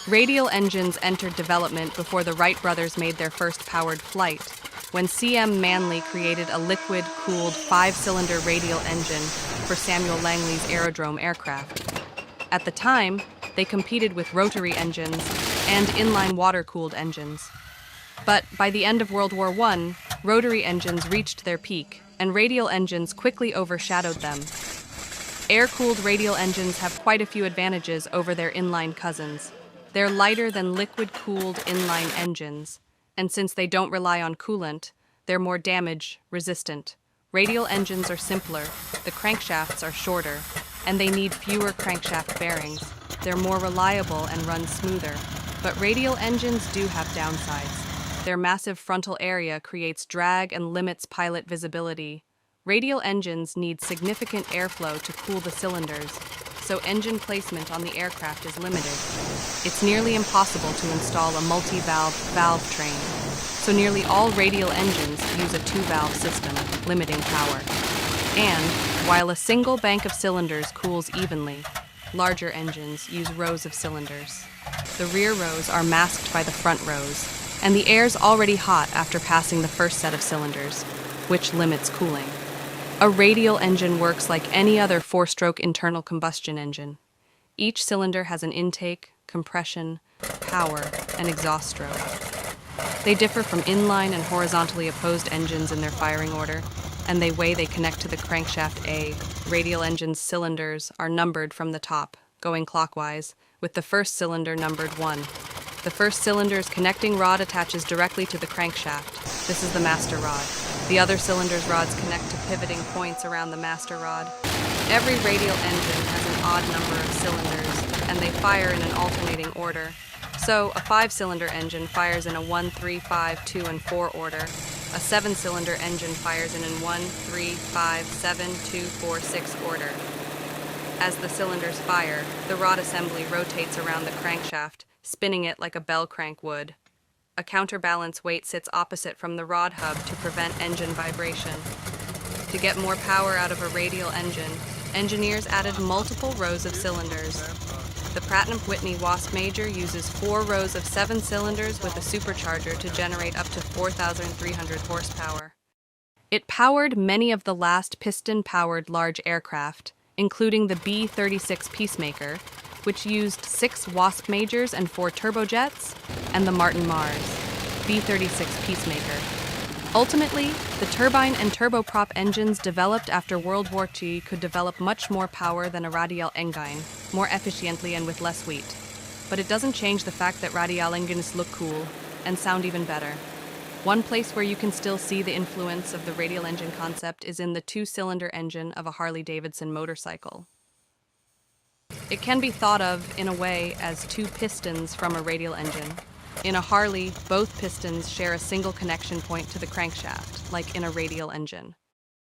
Radial engines entered development before the Wright brothers made their first powered flight, when C.M. Manley created a liquid-cooled five-cylinder radial engine for Samuel Langley's aerodrome aircraft. At the time, they competed with rotary engines and inline water-cooled engines. But by the end of World War I, rotary engines reached their peak, and radial engines quickly overshadowed them. Air-cooled radial engines have quite a few advantages over their inline cousins. They're lighter than liquid-cooled inline engines, and since they don't rely on coolant, they're more damage-resistant. Radial engines are simpler, the crankshafts are shorter, and they need fewer crankshaft bearings. They're more reliable and run smoother, but radial engines do have downsides. Their massive frontal area creates drag and limits pilot visibility. Radial engines need significant airflow to cool the cylinders, so engine placement on the aircraft is limited. It's nearly impossible to install a multi-valve valve train, so nearly all radial engines use a two-valve system, limiting power. And, while a single bank of cylinders cools evenly, larger engines use rows of cylinders. The rear rows are masked by the front rows, and the air's already hot after passing the first set of cylinders, which limits cooling. A radial engine works like any other four-stroke internal combustion engine. Each cylinder has an intake, compression, power, and exhaust stroke. They differ from inline and horizontally opposed engines in their firing order, and the way they connect to the crankshaft A. Radial engines' cylinders are numbered from the top, going clockwise, with the first cylinder numbered 1. The first cylinder's connecting rod attaches directly to the crankshaft. This is the master rod. The other cylinder's rods connect to pivoting points around the master rod. Every radial engine has an odd number of cylinders, and they fire in an alternating order. So, a 5-cylinder engine fires in a 1, 3, 5, 2, and 4 order. A 7-cylinder engine fires in an 1, 3, 5, 7, 2, 4, 6 order. As the cylinders fire, the rod assembly rotates around the crankshaft, spinning it like a bell crank would. A counterbalance weight sits opposite from the rod hub to prevent engine vibration. To get more power out of a radial engine, engineers added multiple rows of cylinders. The Pratt & Whitney Wasp Major uses 4 rows of 7 cylinders with a supercharger to generate up to 4,300 horsepower. It powered many of the last piston-powered large aircraft, including the B-36 Peacemaker, which used 6 Wasp Majors and 4 turbojets, and the Martin Mars, B-36 Peacemaker. Ultimately, the turbine and turboprop engines developed after World War II could develop much more power than a Radial Engine, more efficiently and with less weight. But it doesn't change the fact that Radial engines look cool and sound even better. One place where you can still see the influence of the radial engine concept is in the 2-cylinder engine of a Harley-Davidson motorcycle. It can be thought of, in a way, as 2 pistons from a radial engine. In a Harley, both pistons share a single connection point to the crankshaft, like in a radial engine.